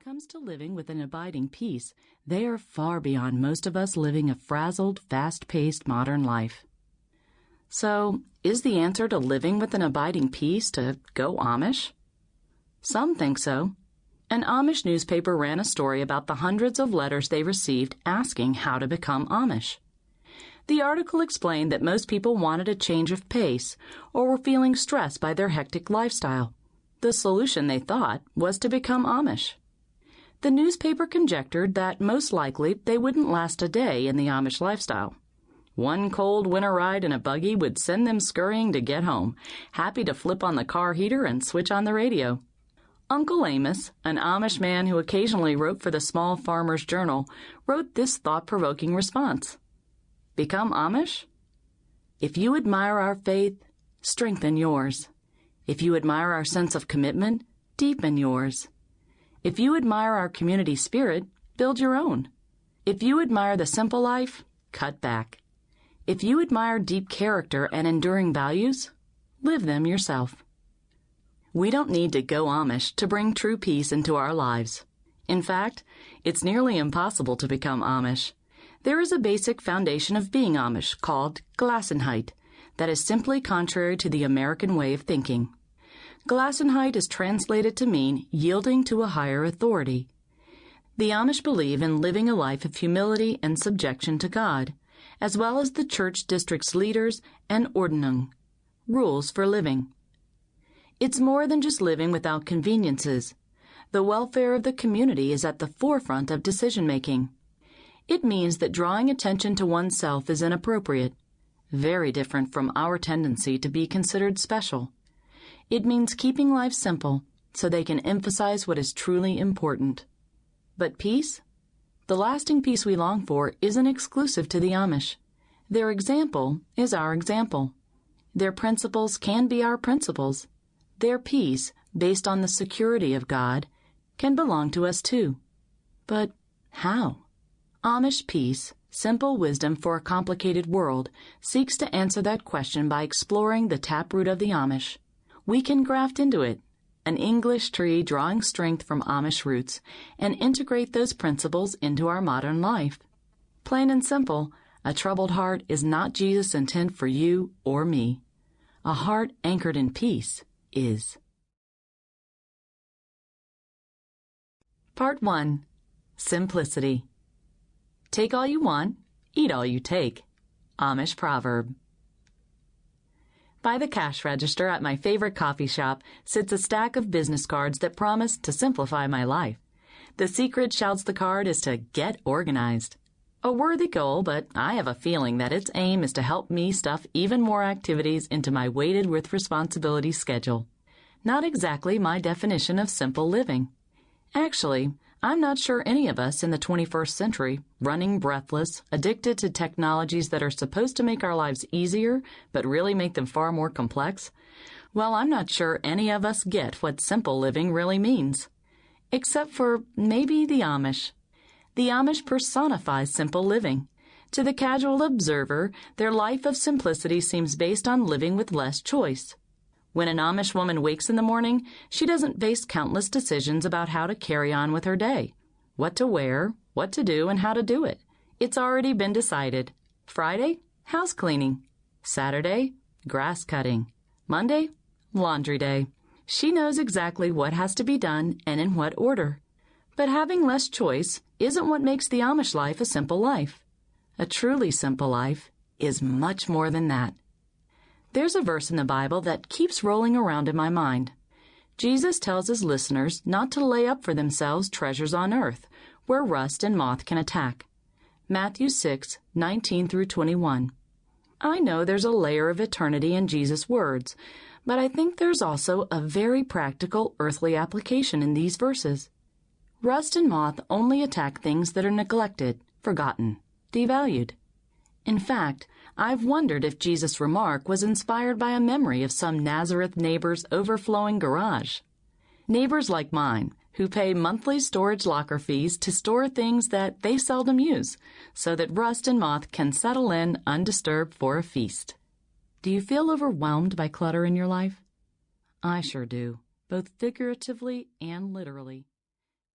comes to living with an abiding peace, they are far beyond most of us living a frazzled, fast-paced modern life. So, is the answer to living with an abiding peace to go Amish? Some think so. An Amish newspaper ran a story about the hundreds of letters they received asking how to become Amish. The article explained that most people wanted a change of pace or were feeling stressed by their hectic lifestyle. The solution, they thought, was to become Amish. The newspaper conjectured that most likely they wouldn't last a day in the Amish lifestyle. One cold winter ride in a buggy would send them scurrying to get home, happy to flip on the car heater and switch on the radio. Uncle Amos, an Amish man who occasionally wrote for the Small Farmer's Journal, wrote this thought-provoking response. Become Amish? If you admire our faith, strengthen yours. If you admire our sense of commitment, deepen yours. If you admire our community spirit, build your own. If you admire the simple life, cut back. If you admire deep character and enduring values, live them yourself. We don't need to go Amish to bring true peace into our lives. In fact, it's nearly impossible to become Amish. There is a basic foundation of being Amish called Gelassenheit that is simply contrary to the American way of thinking. Gelassenheit is translated to mean yielding to a higher authority. The Amish believe in living a life of humility and subjection to God, as well as the church district's leaders and Ordnung, rules for living. It's more than just living without conveniences. The welfare of the community is at the forefront of decision-making. It means that drawing attention to oneself is inappropriate, very different from our tendency to be considered special. It means keeping life simple so they can emphasize what is truly important. But peace? The lasting peace we long for isn't exclusive to the Amish. Their example is our example. Their principles can be our principles. Their peace, based on the security of God, can belong to us too. But how? Amish Peace, Simple Wisdom for a Complicated World, seeks to answer that question by exploring the taproot of the Amish. We can graft into it, an English tree drawing strength from Amish roots, and integrate those principles into our modern life. Plain and simple, a troubled heart is not Jesus' intent for you or me. A heart anchored in peace is. Part 1. Simplicity. Take all you want, eat all you take. Amish proverb. By the cash register at my favorite coffee shop sits a stack of business cards that promise to simplify my life. The secret, shouts the card, is to get organized. A worthy goal, but I have a feeling that its aim is to help me stuff even more activities into my weighted with responsibility schedule. Not exactly my definition of simple living. Actually, I'm not sure any of us in the 21st century, running breathless, addicted to technologies that are supposed to make our lives easier but really make them far more complex, well, I'm not sure any of us get what simple living really means. Except for maybe the Amish. The Amish personifies simple living. To the casual observer, their life of simplicity seems based on living with less choice. When an Amish woman wakes in the morning, she doesn't face countless decisions about how to carry on with her day, what to wear, what to do, and how to do it. It's already been decided. Friday, house cleaning. Saturday, grass cutting. Monday, laundry day. She knows exactly what has to be done and in what order. But having less choice isn't what makes the Amish life a simple life. A truly simple life is much more than that. There's a verse in the Bible that keeps rolling around in my mind. Jesus tells his listeners not to lay up for themselves treasures on earth, where rust and moth can attack. Matthew 6:19 through 21. I know there's a layer of eternity in Jesus' words, but I think there's also a very practical earthly application in these verses. Rust and moth only attack things that are neglected, forgotten, devalued. In fact, I've wondered if Jesus' remark was inspired by a memory of some Nazareth neighbor's overflowing garage. Neighbors like mine, who pay monthly storage locker fees to store things that they seldom use, so that rust and moth can settle in undisturbed for a feast. Do you feel overwhelmed by clutter in your life? I sure do, both figuratively and literally.